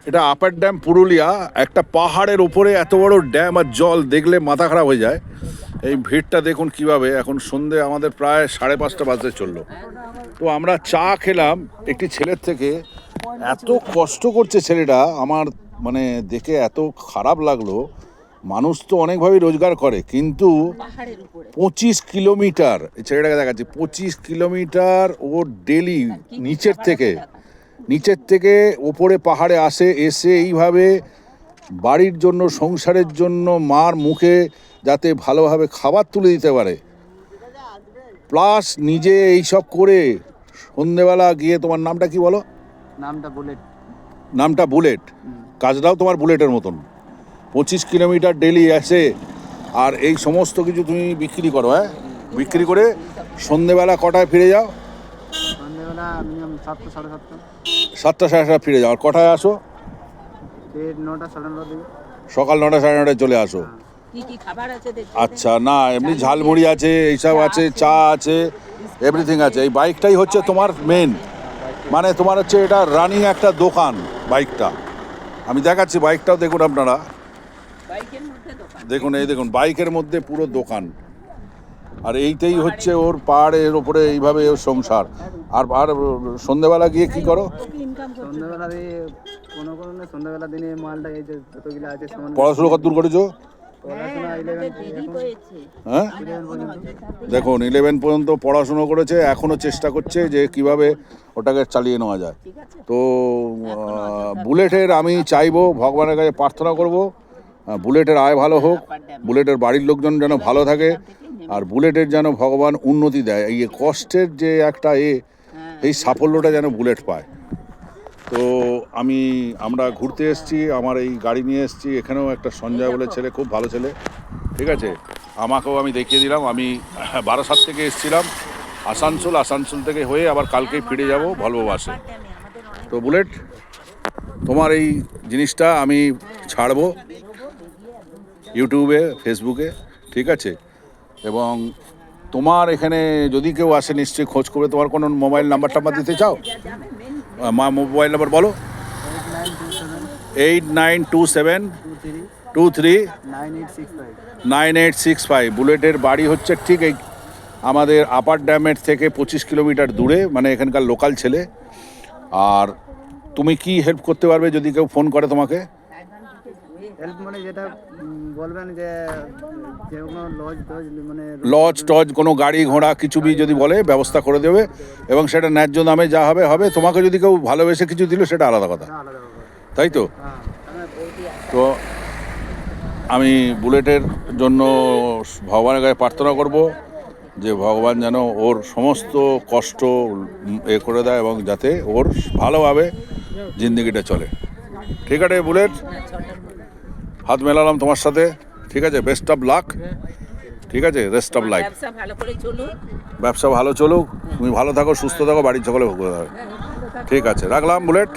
এটা upper dam Purulia. একটা পাহাড়ের ওপরে এত বড় ড্যাম আর জল দেখলে মাথা খারাপ হয়ে যায়। এই ভিড়টা দেখুন কিভাবে। এখন সন্ধে আমাদের প্রায় 5:30 বাজতে চললো। তো আমরা চা খেলাম একটি ছেলের থেকে। এত কষ্ট করছে ছেলেটা, আমার মানে দেখে এত খারাপ লাগলো। মানুষ তো অনেকভাবেই রোজগার করে, কিন্তু 25 কিলোমিটার, এই ছেলেটাকে দেখাচ্ছি, 25 কিলোমিটার ও ডেলি নিচের থেকে ওপরে পাহাড়ে এসে এইভাবে বাড়ির জন্য, সংসারের জন্য, মার মুখে যাতে ভালোভাবে খাবার তুলে দিতে পারে, প্লাস নিজে এইসব করে সন্ধেবেলা গিয়ে, তোমার নামটা কি বলো? নামটা বুলেট। কাজটাও তোমার বুলেটের মতন। 25 কিলোমিটার ডেলি আসে, আর এই সমস্ত কিছু তুমি বিক্রি করো। হ্যাঁ, বিক্রি করে সন্ধেবেলা কটায় ফিরে যাও? সন্ধ্যেবেলা মিনিমাম 7টা, 7:30। 7টা, 7:30 ফিরে যাও। আর কটায় আসো? 9টা, 9:30 দিকে। সকাল 9টা, 9:30 চলে আসো। আচ্ছা, না এমনি ঝালমুড়ি আছে, এইসব আছে, চা আছে, এভরিথিং আছে। এই বাইকটাই হচ্ছে তোমার মেন, মানে তোমার হচ্ছে এটা রানিং একটা দোকান বাইকটা। আমি দেখাচ্ছি বাইকটাও দেখুন আপনারা, দেখুন এই দেখুন বাইকের মধ্যে পুরো দোকান। আর এইটাই হচ্ছে ওর পাহাড়ের ওপরে এইভাবে ওর সংসার। আর সন্ধ্যেবেলা গিয়ে কি করো? সন্ধ্যাবেলা দিয়ে কোনো সন্ধ্যাবেলা দিনে মালটা এই যে যতগুলো আছে পড়াশুনো কত দূর করেছো? পড়াশোনা 11 হ্যাঁ, 11 পর্যন্ত। দেখুন 11 পর্যন্ত পড়াশুনো করেছে, এখনও চেষ্টা করছে যে কিভাবে ওটাকে চালিয়ে নেওয়া যায়। তো বুলেটের আমি চাইবো, ভগবানের কাছে প্রার্থনা করব, বুলেটের আয় ভালো হোক, বুলেটের বাড়ির লোকজন যেন ভালো থাকে, আর বুলেটের যেন ভগবান উন্নতি দেয়। এই কষ্টের যে একটা এই সাফল্যটা যেন বুলেট পায়। তো আমরা ঘুরতে এসেছি, আমার এই গাড়ি নিয়ে এসেছি। এখানেও একটা সঞ্জয় বলে ছেলে, খুব ভালো ছেলে, ঠিক আছে। আমাকেও আমি দেখিয়ে দিলাম। আমি বারাসাত থেকে এসেছিলাম, আসানসোল থেকে হয়ে আবার কালকেই ফিরে যাব ভলভো বাসে। তো বুলেট, তোমার এই জিনিসটা আমি ছাড়বো ইউটিউবে, ফেসবুকে, ঠিক আছে। এবং তোমার এখানে যদি কেউ আসে নিশ্চয়ই খোঁজ করবে। তোমার কোনো মোবাইল নাম্বার দিতে চাও? মোবাইল নাম্বার বলো। 8927239865। বুলেটের বাড়ি হচ্ছে ঠিক এই আমাদের আপার ড্যামের থেকে 25 কিলোমিটার দূরে, মানে এখানকার লোকাল ছেলে। আর তুমি কি হেল্প করতে পারবে যদি কেউ ফোন করে তোমাকে? হেল্প মানে যেটা বলবেন, যে কোনো লজ টজ, কোনো গাড়ি ঘোড়া কিছু বি যদি বলে, ব্যবস্থা করে দেবে, এবং সেটা ন্যায্য দামে যা হবে। তোমাকে যদি কেউ ভালোবেসে কিছু দিল, সেটা আলাদা কথা, তাই তো? তো আমি বুলেটের জন্য ভগবানের কাছে প্রার্থনা করব যে ভগবান যেন ওর সমস্ত কষ্ট করে দেয়, এবং যাতে ওর ভালোভাবে জিন্দেগিটা চলে। ঠিক আছে বুলেট, হাত মেলালাম তোমার সাথে, ঠিক আছে। বেস্ট অফ লাক, ঠিক আছে। রেস্ট অফ লাইফ, ব্যবসা ভালো চলুক, তুমি ভালো থাকো, সুস্থ থাকো, বাড়ির সকলে ভালো থাকো। ঠিক আছে, রাখলাম বুলেট।